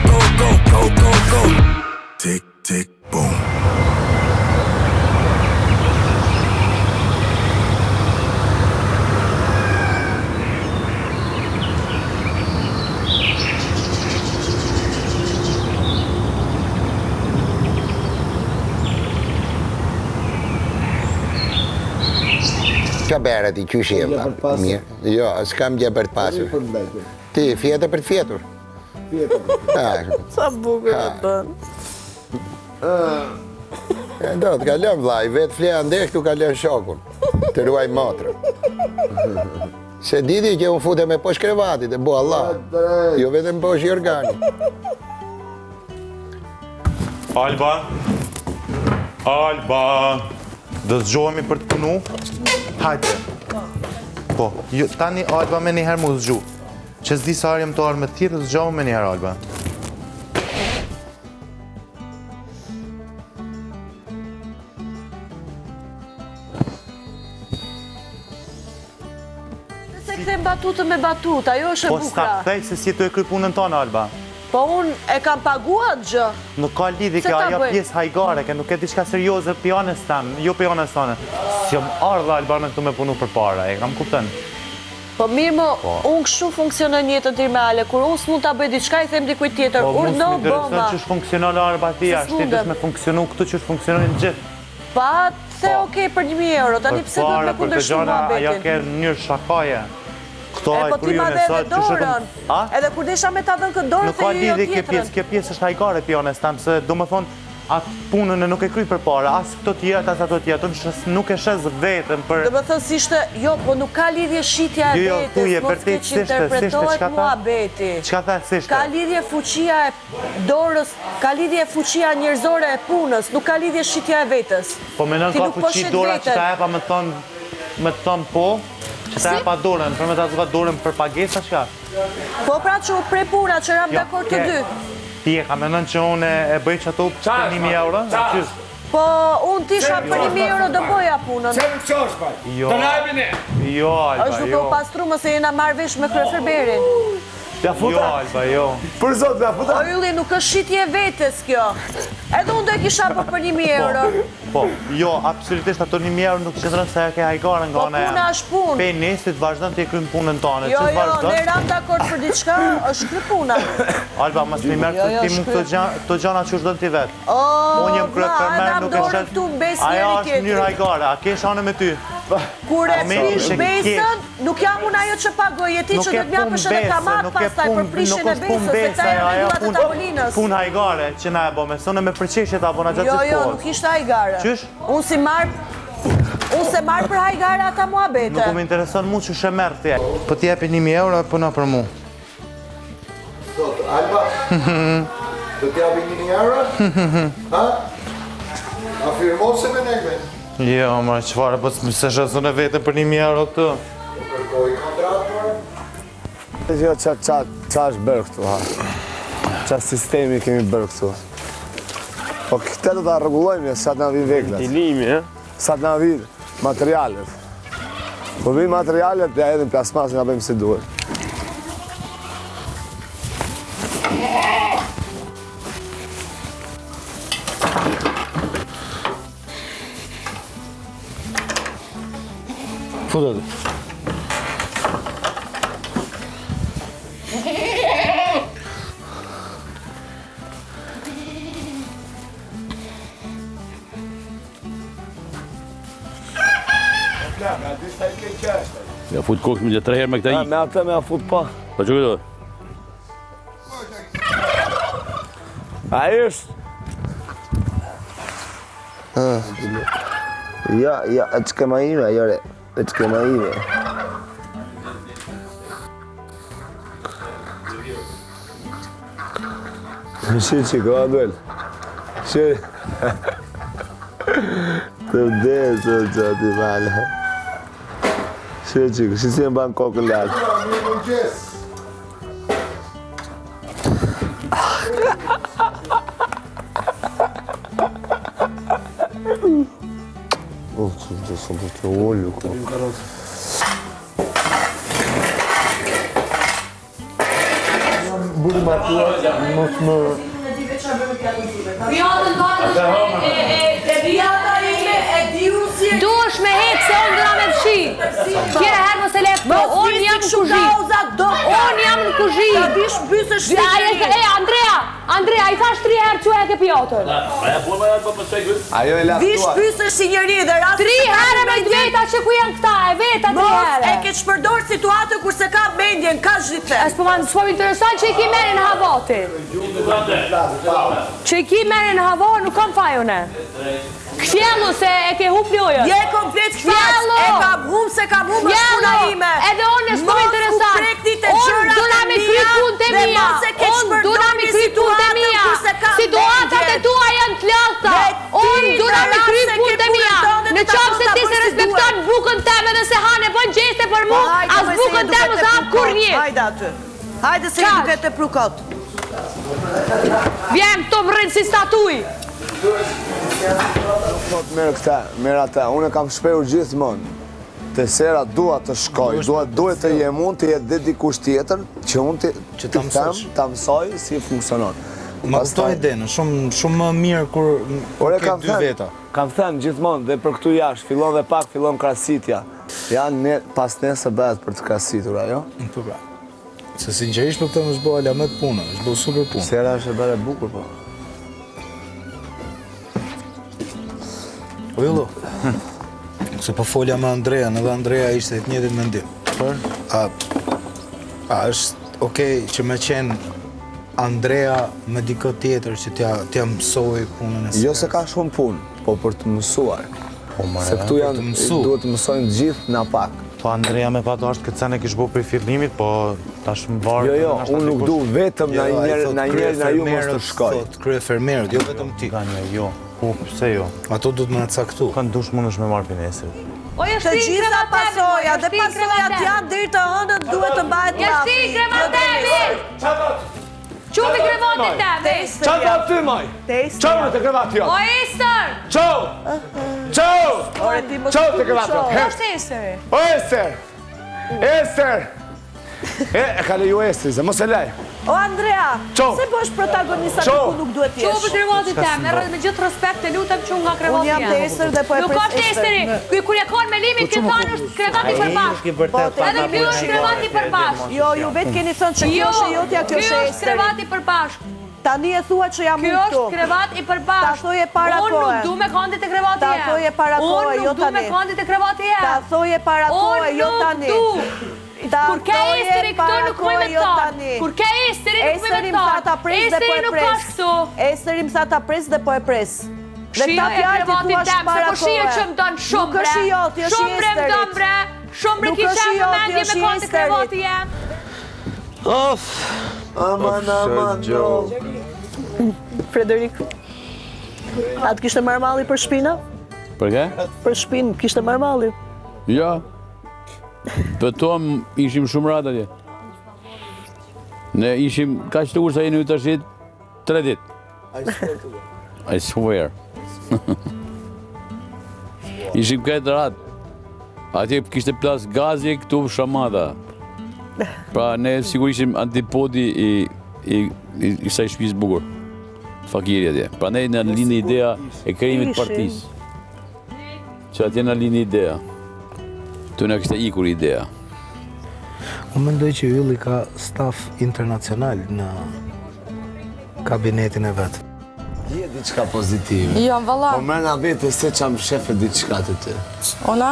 go, go, go, go, go. Tick, tick, boom. Qa bere ti, qysh e mirë? Jo, s'kam gjë për të pasur. Ti, fjetë për të fjetur. Sa bukur të bën. Do të kalëm vlaj, vetë fleja ndekë tu kalëm shokun. Të ruaj motrën. Se didi që unë fute me posh krevatit, e bo Allah. Jo vetëm posh i organi. Alba. Alba. Do të zgjohemi për të punu? Hajde. Po, tani Alba me njëherë mu zgju. Që s'di sa arjem të arë me tjirë, zgjohë me njëherë Alba. Se këthem batutën me batut, ajo është e Po, bukra. s'ta këthej se si të e kry punën tonë, Alba. Po unë e kam paguat gjë. Nuk ka lidhi Se kjo ta ajo bëj? pjesë hajgare, ke nuk e diçka serioze pjanës tamë, jo pjanës tonë. Si jom ardha Albana këtu me punu për para, e kam kupten. Po mirë më, unë kështu funksionon jetën timale, kur unë s'mund t'a bëj diçka i them dikujt tjetër, Po, mos urdo më intereson bëma. që është funksionon Alba ti, Se ashtë ti s'mundem. me funksionu këtu që është funksionin gjithë. Pa, the okej për 1.000 euro, tani pse do të me kundërshtu Ajo muhabetin. ke në njërë shakaje. Këto E aj po ti ma kryun dhe e edhe sot që dorën. A? Edhe kur desha me ta dhënë këtë dorën, Nuk ka the jo lidhi tjetrën. kjo pjesë është hajgare pjanës tamë, se do më thonë atë punën e nuk e kry për para, as këto tjetë, as ato tjetë, nuk e shes vetën për... Do më thënë si shte, jo, po nuk ka lidhje shitja e Jo, tu je vetës, mos vërtet, keq s'ishte, interpretohet çka tha? muhabeti. Qka tha s'ishte? Ka lidhje fuqia e dorës, ka lidhje fuqia njerëzore e punës, nuk ka lidhje shitja e vetës. Po menon Ti ka nuk po fuqi shet dora që veten. ta epa me të thonë po, që ta epa dorën, për me ta zva dorën për pagesa qka? Po pra që u prej puna që ram dakord të dy. Ti e ka menon që unë e bëj që ato për 1.000 euro? Qysh? Po unë tisha për 1.000 euro do bëja punën. Se nuk qosh, baj. Jo. Të najbi ne. Jo, Alba, Është duke u jo. pastru më se jena marrë vesh me kryeferberin. Ja Jo, futa. Alba, jo. Për zot, ja futa. O ylli, nuk është shitje vetes kjo. Edhe unë do e kisha për 1.000 euro. Po, jo, absolutisht ato 1.000 euro nuk qëndron se ke hajgare nga Po ona puna është punë. Pe nesit vazhdon të i krym punën tonë. Jo, që jo, vazhdon? ne ram dakord për diçka, është kry puna. Alba, mas një merë Jo, jo, të ti mu këto gjana që është dënë ti vetë. O, Unë jem vla, kryefermer, na nuk e dorën shet. këtu bes Aja njeri është mënyrë tjetër. hajgare, a ke shane me ty? Kur e Momenti prish që besën, nuk jam unë ajo që pagoj, e ti që do të mjapësh edhe kamat pastaj për prishjen e besës, se ta e rregullat e tavolinës. Pun hajgare që na e bo me sone me përqeshje ta bona gjatë Jo, gjithë jo, kohës. nuk ishte hajgare. Qysh? Unë se marë për hajgare ata muhabete. Nuk më intereson mu që shë merë tje. Po t'jepi 1.000 euro e puna për mu. Alba, do t'japi 1.000 euro? Ha? Afirmo se me negme. Jo, ma qëfare, po se shësën e vetën për 1.000 euro këtu. Kërkoj kontratë për? Jo, qa është bërë këtu, ha. Qa sistemi kemi bërë këtu. Po këte do t'a rregullojmë, sa t'na vinë veglat. Limi, e? Sa t'na vinë materialet. Po vinë materialet, ja edhe në plasmasin, na bëjmë si duhet. Futet. Ja fut kokë me 3 herë me këta i. Me atë me a fut pa. Po që këto? A është? Ja, e të kema ime, jore. E të kema ime. Shi, ka duel. Shi. Të vdesë, o qati male. Shi, si e mban kokën lartë. Sunt të olju, ko. Burë mos më... Duhesh me hek se unë dëna me fshi. Kjera herë mos e lep po, unë jam në kuzhinë. Unë jam në kuzhinë. Andrea, i thash 3 herë që e ke Piotr. Ajo e laftuar. Vish pysësh si njëri dhe rast... 3 herë me të veta që ku janë këta, e veta 3 herë. E ke shpërdor situatën kurse ka mendjen, ka zhithe. S'po më intereson që i ki meri në havoti. Që i ki meri në havoti nuk kam fajune. Kfjellu se e ke hup ljojën. Je komplet kfjellu. E kam hum se kam hum është puna ime. Edhe unë s'po më interesant. Unë duna me kry punë të mija. Unë duna me kry punë të mija. Situatat e tua janë të lehta. Unë duna me kry punë të mija. Në qofë se ti se respekton bukën teme dhe se hane bën gjeste për mu, as bukën teme se hap kur një. Hajde aty. Hajde se i duket e prukot. Vjem këto më rrinë si statuj. Merë këta, merë ata, unë e kam shprehur gjithmonë. Te sera dua të shkoj, duhet të jem unë të jetë dhe dikush tjetër që unë të mësoj si funksionon. Ma kuptoj idenë, shumë më mirë kur këtë dy veta. Kam thënë gjithmonë dhe për këtu jashtë, fillon dhe pak, fillon krasitja. Janë pas nesë bëhet për të krasitur, ajo? Po pra. Se sinqerisht për këtë më shbo alamet punë, është bo super punë. Sera është e bërë e bukur, po. Po jollo, se po folja me Andrea, edhe Andrea ishte të njëjtin mendim. A është okej që me qenë Andrea me diko tjetër që t'ja mësoj punën e së? Jo se ka shumë punë, po për të mësuar. Se këtu janë, duhet të mësojnë gjithë na pak. Po Andrea me pato është këtë sen e kishë bo për i fillimit, po tash më varë... Jo, unë nuk du vetëm na njerë na ju mos të shkoj. Thot krye fermerët, jo vetëm ti. Ka një, jo. Po, pse jo? Ato du të më caktu. Kanë dush mund është me marrë për nesër. Të gjitha pasoja, dhe pasojat janë deri të hënën duhet të mbahet lafi. Jeshti krevatemi! Qubi krevatin teme! Qa do ty, maj? Qo me të krevat jo? O Ester! Qo! Qo të krevat jo? O është Esteri? O Ester! Ester! E ka leju Esteri, se mos e lej. O Andrea, se bësh protagonista të ku nuk duhet t'jesh? Qubi krevatin teme, me gjithë respekt të lutem që nga krevatin Unë jam të Ester dhe po e pres Nuk është Esteri, kur e kon me limit këtë thanë është krevati përbashkë. Edhe kjo është krevati përbashkë. Jo, ju vetë keni thënë që kjo është jotja, kjo është Esteri. Kjo është krevati përbashkë. Tani e thua që jam unë këtu. Kjo është krevat i përbashkë. Ta thoje para kohë. Unë nuk du me kandit e krevati jem. Ta thoje para kohë, jo tani. Unë nuk du me kandit e krevati jem. Ta thoje para kohë, jo tani. Kur ke Esteri këtu nuk më me këtanë. Kur ke Esteri nuk më me këtanë. Esteri nuk ka shtu. Esteri më sa ta pres dhe po e pres. Dhe Shia këta e fjalë ti krevatin thua tem, se para po shia kohë. që më donë shumë bre. Nuk është joti, është Shumë bre më donë bre. Shumë bre kisha më mendje me kandit e krevati jem. Aman, jo. Frederik, atë kishte marmalli për shpina? Për ke? Për shpinë, kishte marmalli. Ja. Për tom ishim shumë ratë atje. Ne ishim ka që të urë sa jeni u të shqit 3 dit. I swear. Ishim këtë ratë. Atje kishte plas gazi këtu shamada. Pra ne sigur ishim antipodi i kësaj shpis bukur. Fakiri atje. Pra ne në linë idea e krijimit partisë. Që atje në linë idea. Të në kështë ikur idea. Unë mendoj që Ylli ka staf internacional në kabinetin e vetë. Je diçka pozitive. Jo, valla. Po mërna vete se që am shefe diçka të të. Ona?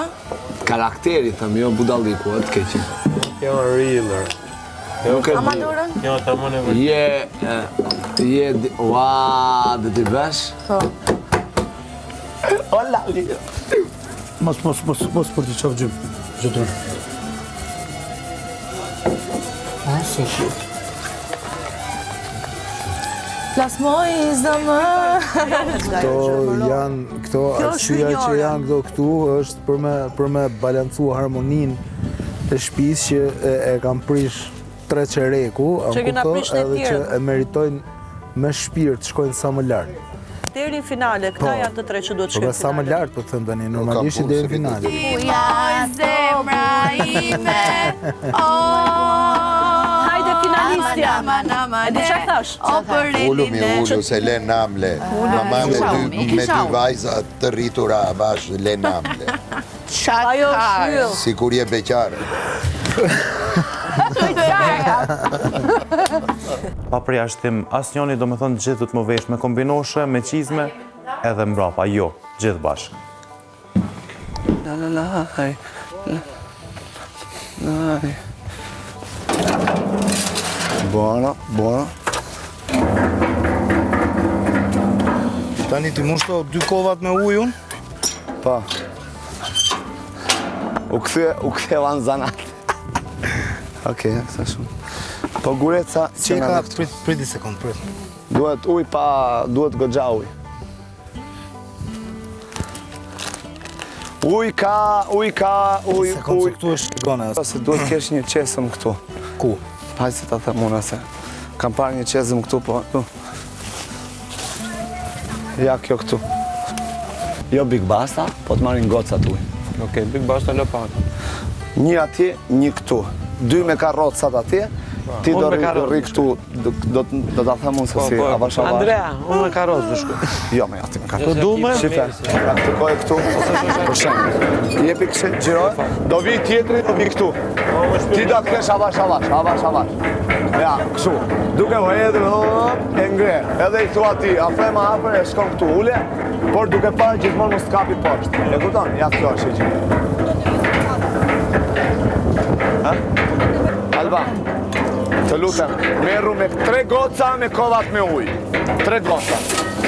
Karakteri, thëmë, jo budaliku, atë keqin. Jo, realer. Amadurën? Jo, ta më në vërë. Ua, dhe t'i besh? Po. Ola, Mos për t'i qofë gjymë. Gjëtërën. Se që. Plasmoj zëmë. Këto arsyeja që janë këtu është për me balancu harmoninë të shtëpisë që e kam prish 3 qereku, edhe që e meritojnë me shpirt të shkojnë sa më lartë. Deri në finale, këta janë të 3 që duhet shkojnë finale. Sa më lartë, për të thëmë tani, normalisht deri në finale. Uja zemra ime. Hajde finale. Alisja. E di çfarë thash? Ulu se le namle. Mama me dy vajza të rritura bashkë le namle. Ajo shkyll. Si kur je beqare. Pa përjashtim, asnjoni do me thonë gjithë du të më vesh me kombinoshe, me qizme, edhe mbrapa, jo, gjithë bashkë. Buona. Tani ti mund shto 2 kovat me ujun? Pa. U ktheva në zanat. Okej, kësa shumë. Po gureca që në Qeka, këtu. priti sekund, prit. Duhet duhet goxha uj. Uj ka. Sekund, se këtu është shigone. Se duhet kesh një qesëm këtu. Ku? Hajde se ta them unë se. Kam parë një qesëm këtu, po këtu. Ja, kjo këtu. Jo Big Basta, po të marrin gocat uj. Okej, Big Basta lë pak. Një atje, një këtu. 2 me karrocat atje, ti do rri këtu, do ta them unë se si avash. Andrea, unë me karrocë do shkoj. Jo, me ati me karrocë. Du me? Shife, praktikoj këtu, për shemë. Jepi kështë, gjiroj, do vi tjetëri, do vi këtu. Ti do të kesh avash. Ja, kështu. Duke o edhe, e ngre. Edhe i thua ti, a frema hapër e shkon këtu ule, por duke parë gjithmonë mos t'kapi poshtë. E kupton? Ja, kjo është e gjithë. Alba, të lutem, merru me 3 goca me kovat me ujë. 3 goca.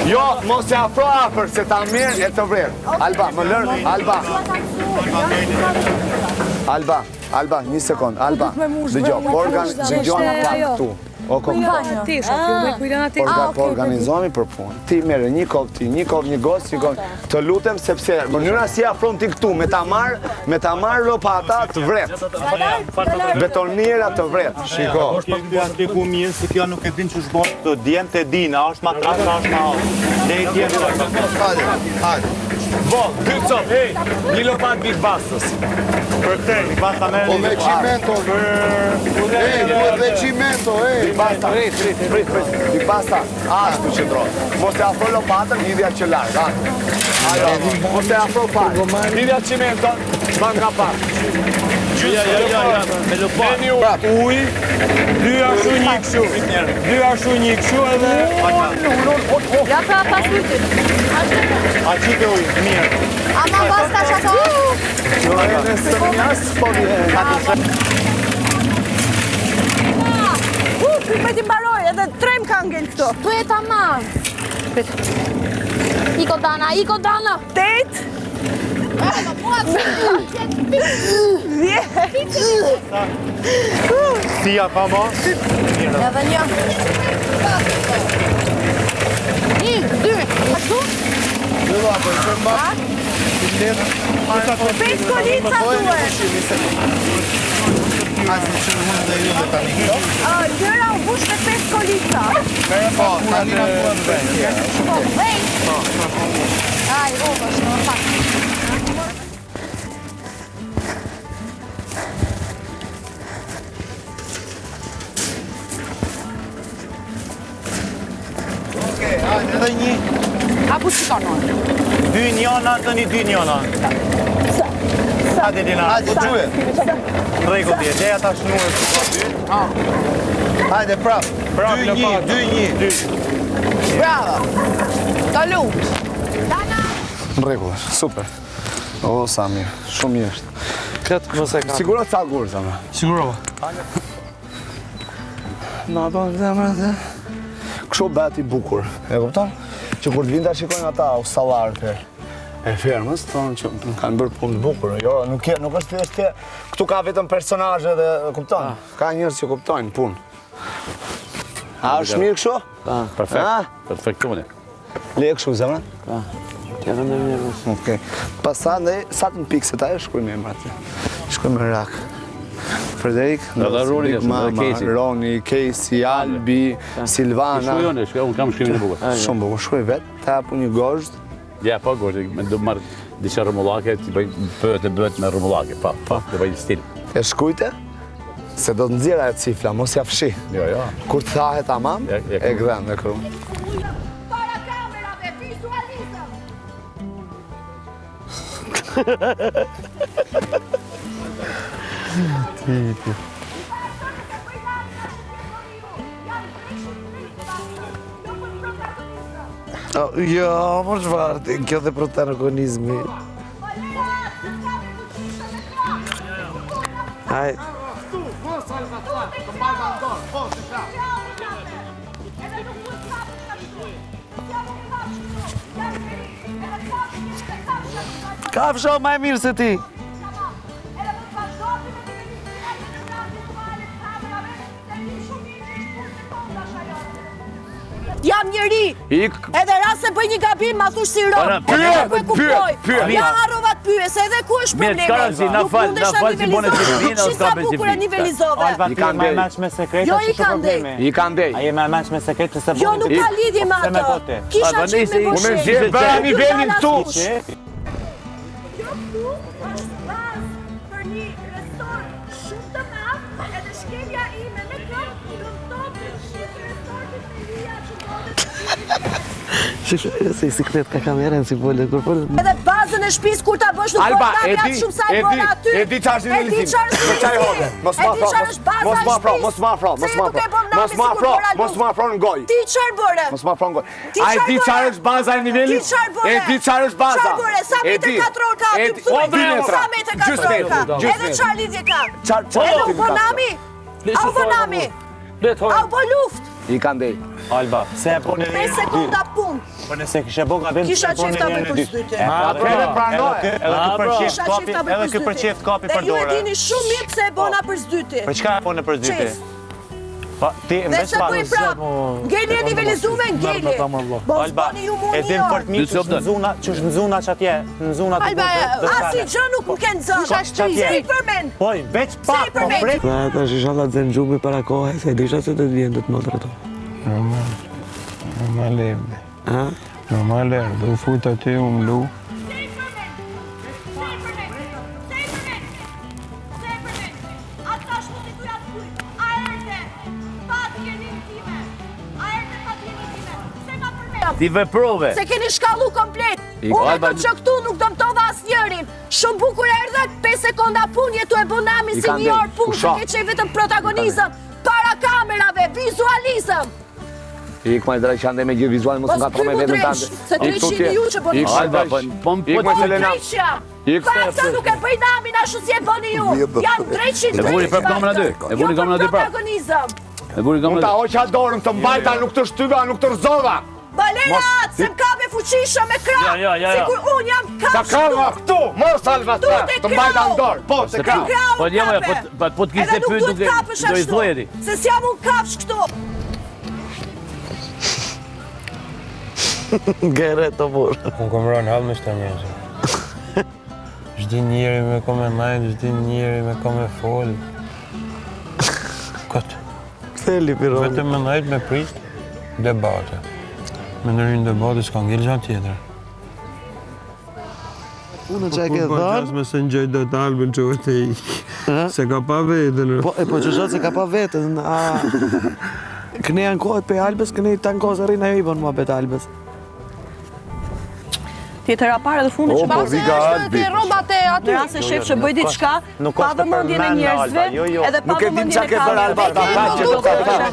Jo, mos e afro afër, se ta mirë e të vrerë. Alba, më lërë, Alba, 1 sekund, Alba. Dëgjo, dëgjona pak këtu. Po organizohemi për punë. Ti merë një kovë ti, një kovë një gocë, një kovë. Të lutem sepse mënyra si afron ti këtu, me ta marrë lopata të vret. Betoniera të vret. Shiko. është pak të spiku mirë, se kjo nuk e din që shbon të djemë të dina, është ma trasha, është ma alë. Dhe i tjetë të Hajde. Bo, 2 copë, një lopat Big Bastës. për te, Big Basta me Po me qimento. Duhet me qimento, Big Basta, prit. Big Basta, ashtu që dronë. Mos e afro lopatën, hidhja që largë, Ajo, mos e afro parë. Hidhja qimenton, ban nga parë. Ja, me lopat. Uj, 2 ashtu një kështu. 2 ashtu një kështu edhe... Ja pra pas ujtit. A qite ujë, mirë. Ama basta shato. jo e në sërnjas, po vjen. Me ti mbaroj, edhe 3 ka ngel këto. Tu e tamam. Iko Dana. 8. Tia ka ma? Edhe një. 1, 2, ashtu? 5 kolica duhet. Gjëra u bush me 5 kolica. Aj, roba, shtë në pak. Edhe një. Apo që ka nënë? 2 njona, të një 2 njona. Hajde Lina. Hajde, gjuje. Rego tje, gjeja ta shnuë të ka 2. Hajde, prap. 2-1. Bravo. Të lumt. Në rregull, super. O, sa mirë, shumë mirë është. Këtë mëse ka. Siguro ca gurë, zama. Sigurova. Kështu bëhet i bukur, e kupton? Që kur të vinë ta shikojnë ata sallarët e fermës, thonë që kanë bërë punë të bukur. Jo, nuk është thjesht që këtu ka vetëm personazhe dhe kupton. Ka njerëz që kuptojnë punë. A është mirë kështu? Perfektone. Le kështu zemra? Tjera me mirë. Okej. Pasandaj sa të në pikë se ta e shkruajmë emrat. Shkruajmë rak. Frederik, Roni, Mama, Casey. Roni, Casey, Albi, Silvana. Shkujone, unë kam shkrimin e bukur. Shumë bukur, shkruaj vetë, ta apu një gozht. Ja, po, gosht, me do marrë diqa rëmullake, ti bëjt me rëmullake, pa, të bëjt stil. E shkujte? Se do të nxjerra e cifla, mos ja fshi. Jo. Kur të thahet tamam, e gdhem me kru. Para kamerave, vizualizëm. Jo, më çfarë, kjo dhe protagonizmi. Haj. Kafsha më e mirë se ti. Jam njëri, edhe rast se bëj një gabim, ma thush si ro. Pyet. Ja harrova të pyet, se edhe ku është problemi. Nuk mundesha nivelizohet. Shisa bukur e nivelizove. I kanë me menç me sekret, Jo, i kanë ndej. I kanë ndej. A je me menç me sekret që se Jo, nuk ka lidhje me ato. Kisha qenë me Unë boshe. zgjedh bëra nivelin këtu. Kjo këtu është bazë për një resort shumë të madh, edhe shkelja ime me kjo këmton të shqip resortit me lija që ndodhet. Se i siklet ka kamerën si vole, kur vole. Edhe bazën e shtëpisë kur ta bësh nuk Alba, bëhet natë shumë sa e bëna aty. e di çfarë është nivelizimi. Mos ma afro në gojë. Ti çfarë bëre? Mos ma afro në gojë. A e di çfarë është baza e nivelit? Ti çfarë bëre? E di çfarë është baza? Çfarë bëre? Sa metër katror ka aty mësuj? Sa metër katror ka? Edhe çfarë lidhje ka? Edhe u bë nami? Au bë nami? Au bë luft? I kanë ndej. Alba, se e pone 5 sekonda punë. Po nëse kishe bo gabim, Kisha qef ta bëj për s'dyte. Atëherë pranoj. Edhe ky për qef kapi për Dhe ju e dorë. dini shumë mirë pse e bona për s'dyti. Për çka e pone për dyti? Qes. Pa, ti Dhe mbesh se pa. bëj prap. Ngeli e nivelizume, ngeli. Mos Alba, bëni ju e dim mund për të mirë që është në zuna që atje, në zuna të Alba, asi gjë nuk më kenë zënë. Si për men. Po, veç pa, Si për men. Pra ata është inshallah të gjumi para kohë, se disha se të të vjen të të motrë ato. Normal erdhe. Ha? Normal erdhe, u fut aty, u mlu. Ti veprove. Se keni shkallu komplet. Unë e do që këtu nuk dëmtova asnjërin. Shumë bukur erdhe, 5 sekonda punë, jetu e bonami si një orë punë, se ke qej vetëm protagonizëm, para kamerave, vizualizëm. Ik ma i drejt që ande me gjithë vizual, mos nga trome vetën tante. Se drejqini ju që bëni. Alba, po Ik ma Selena. Fakta nuk e bëj namin ashtu si e bëni ju. Janë drejqin. E vuri prap kamera dy. E vuri kamera dy prap. Protagonizëm. E vuri Unë ta kamera dy. hoqa dorën të mbajta, nuk të shtyva, nuk të rëzova. Balerat, se m'ka me fuqisha me krah. Ja. Sikur unë jam Ta kafsh kama këtu, mos Alba Tu të te të mbajta në krau. dorë. Po, të krau. Po djema, po të kishte pyet nuk duhet kapësh do i ashtu. thojeri. Se s'jam unë kafsh këtu. Gere të burë. Unë kom rënë halë me shta njëzë. Shdi njeri me kom e majtë, shdi njeri me kom e folë. Këtë. Theli, Pironi. Vetëm me najtë me pristë, debate. Me nërhynë debate, s'ka ngellë gjatë tjetër. Unë që e ke dhënë? Me se në gjëjtë do të albën që vëtë e ikë. Se ka pa vetën. Po që shotë se ka pa vetën. Këne janë kohët pe Albës, këne i tanë kohës e rinë ajo i bënë mua bet Albës. Tjetëra pare dhe fundi që Po, vika Albi. Rrobat e aty. Në rast se shef që bëj diçka, pa vëmendjen e njerëzve, edhe pa Nuk e dim vëmendjen qa e ke bërë Alba, ta pa që të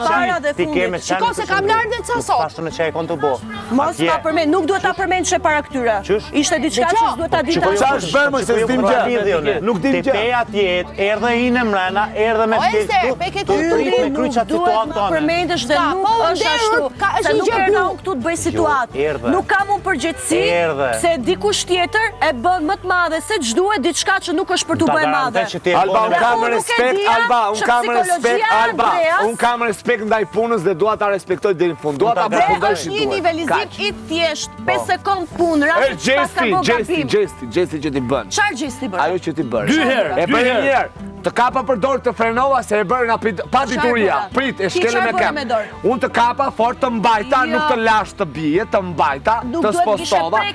para dhe Ti keme fundit. Shiko se kam larë dhe ca sot. Pashtu në që e konë të bo. Mos ma përmend, nuk duhet ta përmend që para këtyre. Ishte diçka që s'duhet ta di ta. Qa është bërë më se s'dim gjë? Nuk dim Te gjë. peja tjetë, erdhe i në mrena, erdhe me Ese, pe ke tu ty prit me kryqa Duhet situatë ma tonë. përmendesh dhe Ka, nuk po, është ashtu. Se një nuk gjë erdha blu. unë këtu të bëj situatë. erdhe. Nuk kam unë përgjegjësi Erdhe. se dikush tjetër e bën më të madhe se ç'duhet diçka që nuk është për t'u bërë madhe. Alba, unë kam Unë nuk e respekt, dija Alba, unë që kam respekt, psikologjia e Alba, Andreas- unë kam respekt ndaj punës dhe dua ta respektoj deri në fund. Dua ta Dhe përfundoj është si një duhet. nivelizim i thjesht, 5 sekond punë, rasti që pas ka bë gabim. Gjesti që ti bën. Çfarë gjesti bërë? Ajo që ti bërë. Dy herë, E dy bëri herë. një herë. të kapa për dorë të frenova se e bërë nga pa dituria. Prit, e shkele me kem. Unë të kapa fort të mbajta, nuk të lash të bije, të mbajta, të spostova. E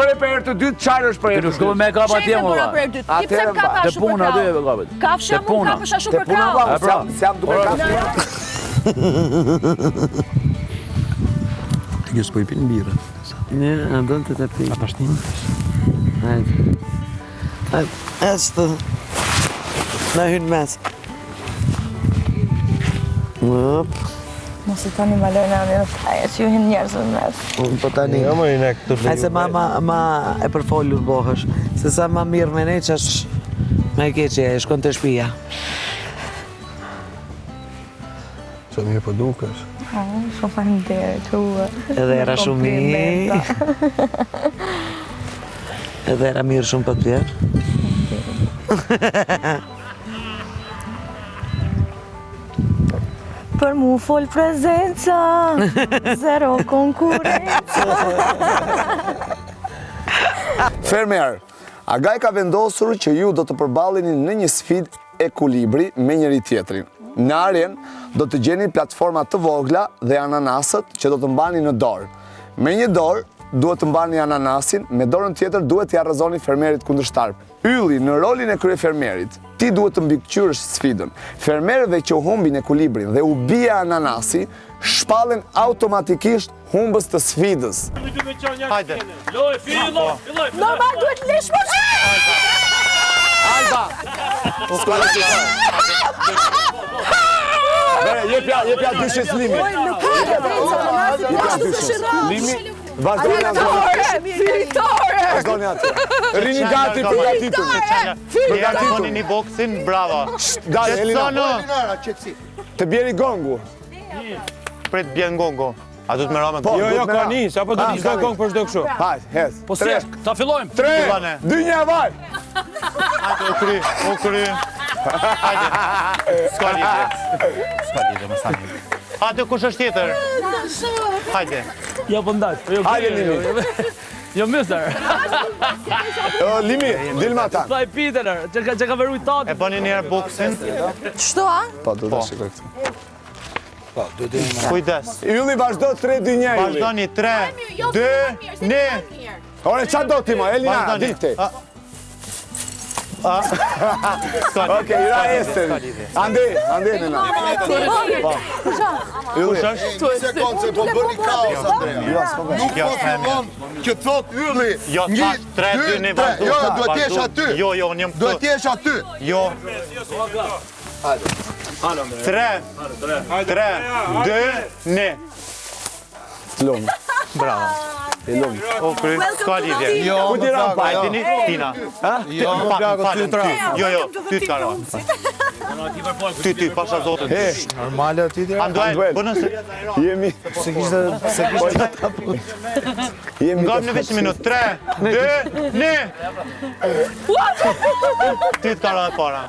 bërë për herë të dytë, qarë është për herë të dytë. Nuk shkove me kapa tje, më da. Atere mba. Të puna, dhe e kapet. Kafshë mund kapësha shumë për krau. Se jam duke kafshë. Kjo s'po i pinë birë. Një, në dënë të pi. A pashtinë? Hajde. Eshtë. Në hynë mes. Mos i tani Malena ajo që ju hin njerëzve në mes. Po tani. Jo më rinë këtu. Ai se ma e përfolur bohësh. Se sa ma mirë me ne që është me keqe, e shkon të shpia. Sa mirë po dukesh. Shumë faleminderit. Edhe era shumë mirë. Edhe era mirë shumë për tjerë. Për mu fol prezenca, zero konkurenca. Fermer, Agaj ka vendosur që ju do të përballeni në një sfidë ekuilibri me njëri tjetrin. Në aren do të gjeni platforma të vogla dhe ananasët që do të mbani në dorë. Me një dorë duhet të mbani ananasin, me dorën tjetër duhet t'i arrëzoni fermerit kundërshtar. Ylli në rolin e kryefermerit, ti duhet të mbikëqyrësh sfidën. Fermerëve që u humbin ekuilibrin dhe u bie ananasi, shpallen automatikisht humbës të sfidës. Hajde. Normal duhet lesh më Alba! Jepja dyshes limi. Limi, vazhdojnë atë. Fitore! Vazhdojnë atë. Rini gati, përgatitur. Përgatitur. Një boksin, bravo. Dale, Elina. Të bjeri gongu. Prit bjen gongu. A du të me ramen? Jo, ka nis, apo du të çdo gong për çdo kështu. Hajde, hez. Po si, ta fillojmë. 3, 2, 1, vaj! Hajde, u kry. Hajde. Ska lidhje. Më sani. Hajde, kush është tjetër? Hajde. Jo, po ndaj. Hajde, Limi. Jo, mësër. Limi, dilma ta. Thaj Peter, që ka veru i tatë. E bëni njerë boksin. Qëto, a? Po, du të shikoj këtë. Kujdes. Ylli vazhdo 3, 2, 1, Ylli. Vazhdo një 3, 2, 1. Ore, qa do ti, mo? Elina, dikte. Oke, ira este. Ande, nëna. Kush është? Një sekundë se po bëni kaos, Andrea. Nuk po fillon që thot Ylli. Jo, 3, 2, 1, vazhdo. Jo, duhet t'jesh aty. Jo, unë jam këtu. Duhet t'jesh aty. Jo. 3, 2, 1. Lom. Bravo. O, kry, s'ka lidhje. Ku ti rampa? Hajde një, Tina. Jo, ty t'ka ra. Ty, pasha zotën. Normale aty tjera? Anduel, bënë se... Jemi... Se kishte ata po. Ngam në 20 minut. 3, 2, 1. Ty t'ka ra e para.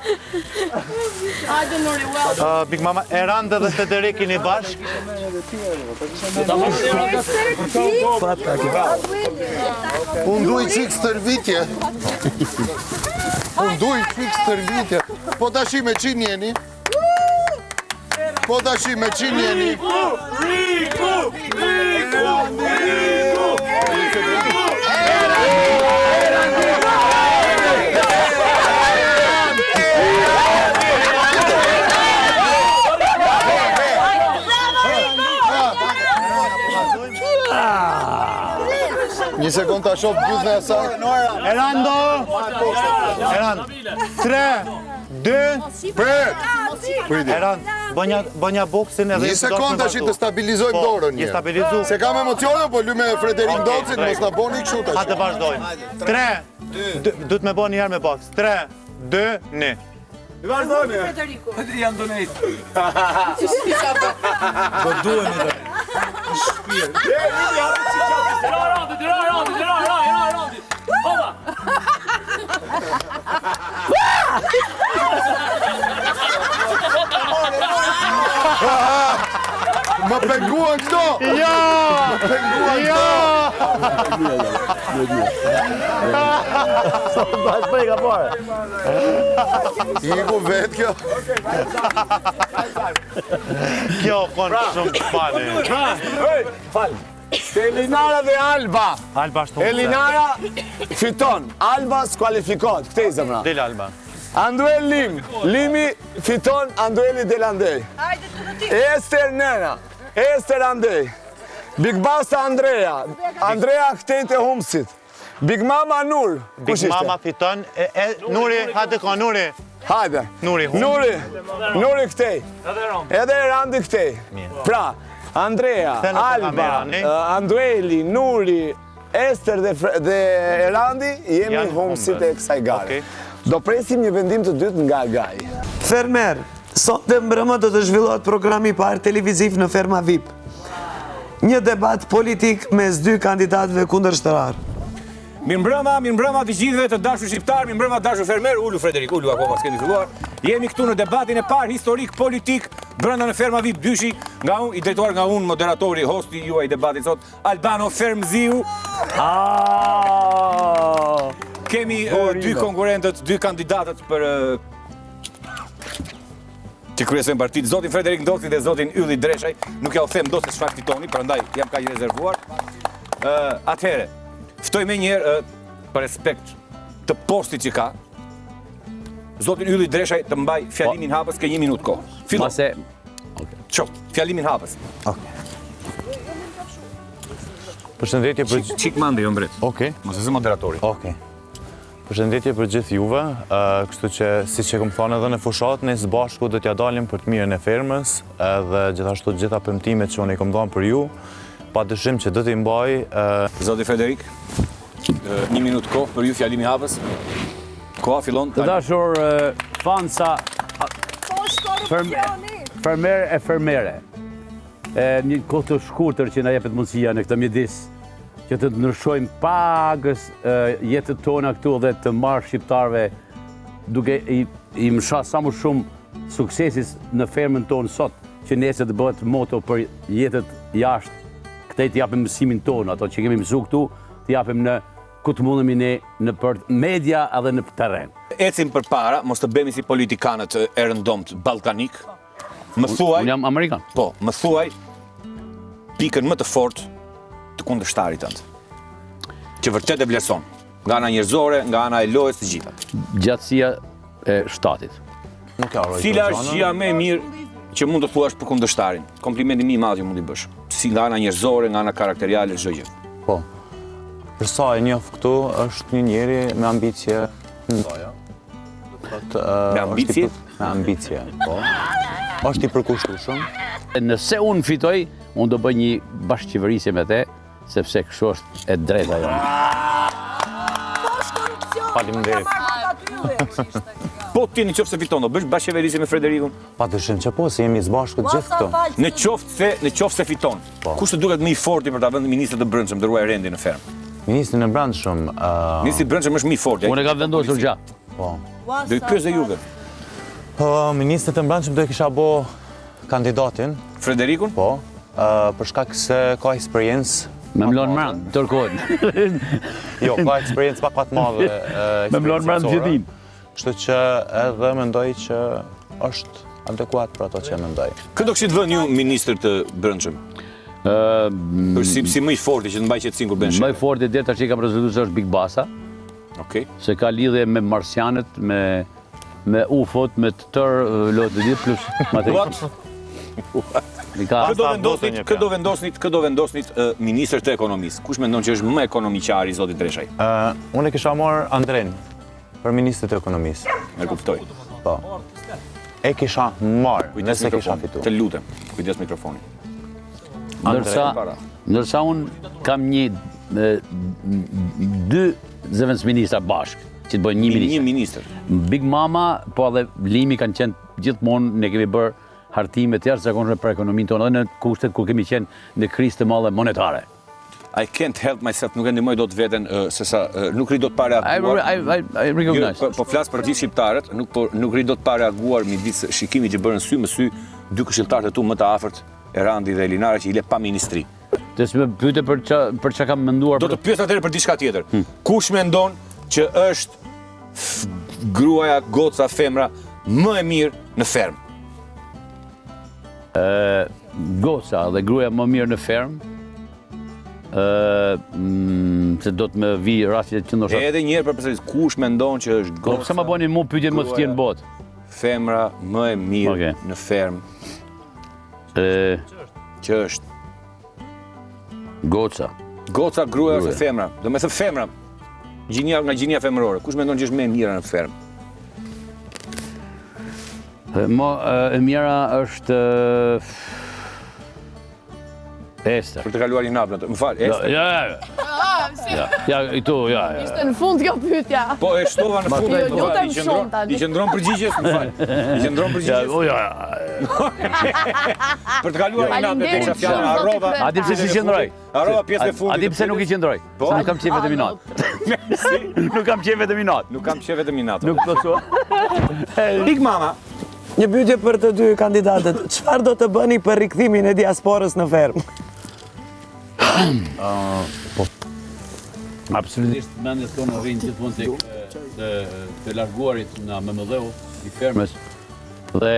Big Mama, Eranda dhe Federik i një bashk. Unë duj qik stërvitje. Unë duj qik stërvitje. Po tashi me qin jeni? Po tashi me qin jeni? Një sekund të shofë gjuzën e saj. Erando! Erando. 3, 2, Erando, bënja boksin edhe... Një sekund të shi të stabilizojmë dorën një. Se kam emocione, po lu me Frederik Docin, mos në boni i këshu të Ha të vazhdojmë. 3, du të me bo njëherë me boks. 3, 2, 1. I vazhdojmë. Janë donate. Do duhemi dhe. Më penguan këto! Ja! Më penguan Ja! Iku vetë kjo. Kjo konë shumë fali. Falë. Elinara dhe Alba. Alba shtu. Elinara fiton. Alba skualifikohet. Këtë i zemra. Del Alba. Anduel Lim. Limi fiton Andueli Delandej. Ester Nena. Ester Andej. Big Basta Andrea. Andrea këtejt e humsit. Big Mama Nur. Big Mama fiton. Nuri, hajde ka Nuri. Hajde. Nuri hum. Nuri këtej. Edhe Randi këtej. Pra, Andrea, Alba, Andueli, Nuri, Ester dhe Randi jemi humsit e kësaj gare. Do presim një vendim të dytë nga Gaj. Fermer, sot dhe mbrëmë do të zhvillohet programi i parë televiziv në Ferma VIP. Një debat politik mes dy kandidatëve kundërshtarar. Mirëmbrëma të gjithëve të dashur shqiptar, mirëmbrëma të dashur fermer, ulu Frederik, ulu akoma s'kemi filluar. Jemi këtu në debatin e parë historik politik brenda në Ferma VIP dyshi, i drejtuar nga unë moderatori, hosti juaj i debatit sot, Albano Fermziu. Kemi dy konkurrentët, dy kandidatët për që kryesojnë partitë, zotin Frederik Ndoksi dhe zotin Ylli Dreshaj. Nuk ja u them dot se çfarë fitoni, prandaj jam kaq i rezervuar. Atëherë, ftoj me njerë, për respekt të postit që ka, zotin Ylli Dreshaj të mbaj fjalimin hapës, ke 1 minutë kohë. Fillon. Qoftë, fjalimin hapës. Përshëndetje për... Qik mande, jo mbret. Okej. Mos e zë moderatori. Okej. Përshëndetje për gjithë juve, kështu që si që këmë thonë edhe në fushat, ne së bashku do t'ja dalim për të mirën e fermës, edhe gjithashtu gjitha premtimet që unë i këmë dhanë për ju, pa dëshim që do t'i mbaj... Zoti Frederik, 1 minutë kohë për ju fjalimi hapës. Koha fillon... Të dashur fansa... Fermer e fermere. Një kohë të shkurtër që na jepet mundësia në këtë mjedis, që të ndryshojmë pagës jetët tona këtu dhe të marrë shqiptarve duke i msha sa më shumë suksesis në fermën tonë sot, që nesër të bëhet moto për jetët jashtë, këtej të japim mësimin tonë, ato që kemi mësu këtu, të japim në ku të mundemi ne në për media edhe në terren. Ecim për para, mos të bëmi si politikanët e rëndomt balkanik. Më thuaj... Unë jam Amerikan. Po, më thuaj pikën më të fortë të kundërshtarit tënd, që vërtet e vlerëson, nga ana njerëzore, nga ana e lojës të gjitha. Gjatësia e shtatit. Cila është gjëja më e mirë që mund të thuash për kundërshtarin? Komplimenti më i madh që mund t'i bësh. Si nga ana njerëzore, nga ana karakteriale, çdo gjë. Po. Për sa e njoh këtu, është një njeri me ambicie. Me ambicie? Me ambicie, po. Është i përkushtueshëm. Nëse unë fitoj, unë do bëj një bashkëqeverisje me te, sepse kështu është e drejta jonë. Faleminderit. Po ti në qoftë se fiton, do bësh bashkëqeverisje me Frederikun? Padyshim që po, se jemi së bashku gjithë këto. Në qoftë se fiton. Kush të duket më i forti për ta vënë ministrin të brendshëm të ruaj rendin në fermë? Ministrin e brendshëm. Ministri i brendshëm është më i fortë. Unë e kam vendosur gjatë. Po. Do i pyes dhe juve. Ministrit e brendshëm do e kisha bo kandidatin. Frederikun? Po. Për shkak se ka eksperiencë. Me mlon mrand, tërkohen. Jo, ka eksperiencë pak të madhe. Me mlon mrand gjithin. Kështu që edhe mendoj që është adekuat për ato që mendoj. Këtë do këshit vënë ju ministër të brendshëm? Si më i forti që të mbaj qetësinë kur bën shit. Më i forti deri tash që kam rezultuar se është Big Basa. Okej. Se ka lidhje me marsianët, me UFO-t, me të tërë lotë të ditë plus material. Kë do vendosnit ministër të ekonomisë? Kush mendon që është më ekonomiqar i zotit Dreshaj? Unë e kisha marrë Andren për ministër të ekonomisë. E kuptoj. Po. E kisha marrë, nëse kisha fitu. Të lutem, kujdes mikrofonin. Ndërsa unë kam dy zëvendës ministra bashkë, që të bëjnë një ministër. Big Mama, po edhe Limi kanë qenë gjithmonë, ne kemi bërë hartime të jashtëzakonshme për ekonominë tonë, edhe në kushtet kur kemi qenë në krizë të madhe monetare. I can't help myself, nuk e ndihmoj dot veten, sesa nuk ri dot pa reaguar. I recognize. Po flas për gjithë shqiptarët, nuk ri dot pa reaguar midis shikimit që bërën sy me sy dy këshilltarët e tu më të afërt Erandi dhe Elinare që i le pa ministri. Të s'me pyete për çka kam menduar. Do të pyes atëherë për diçka tjetër. Kush mendon që është gruaja, goca, femra më e mirë në fermë? Goca dhe gruaja më mirë në fermë. Se do të më vi rastit që ndoshta. Edhe një herë për përsëris, kush mendon që është goca? Pse ma bëni mua pyetje më të tjerë në botë? Femra më e mirë në fermë. Që është goca. Goca, gruaja ose femra? Do me thë femra. Nga gjinia femërore. Kush mendon që është më e mira në fermë? E mira është Ester. Për të kaluar një napë, më falë, Ester? Ja, i tu, ja. Ishte në fund kjo pyetja. Po, e shtova në fund, i qëndron përgjigjes, më falë. I qëndron përgjigjes. Për të kaluar një napë, të isha fjallë, arrova... A di pse si qëndroj? Arrova pjesë e fundit. A di pse nuk i qëndroj? Se nuk kam qef vetëm i natë. Nuk kam qef vetëm i natë. Nuk kam qef vetëm i natë. Nuk të thua. Big Mama. Një pyetje për të dy kandidatët. Çfarë do të bëni për rikthimin e diasporës në fermë? Absolutisht mendes tonë rrinë gjithmonë të larguarit nga MMD-u i fermës. Dhe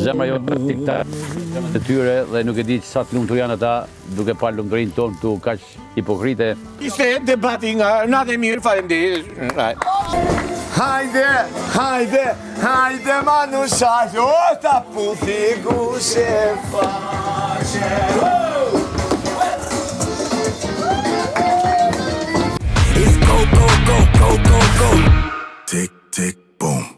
zemra jo të tyre dhe nuk e di sa të lumtur janë ata duke parë lumturinë tonë këtu kaq hipokrite. Ishte debati nga natë e mirë, faleminderit. Hajde manusha, jota puti gushe faqe. It's go, go, go, go, go, go. Tick, tick.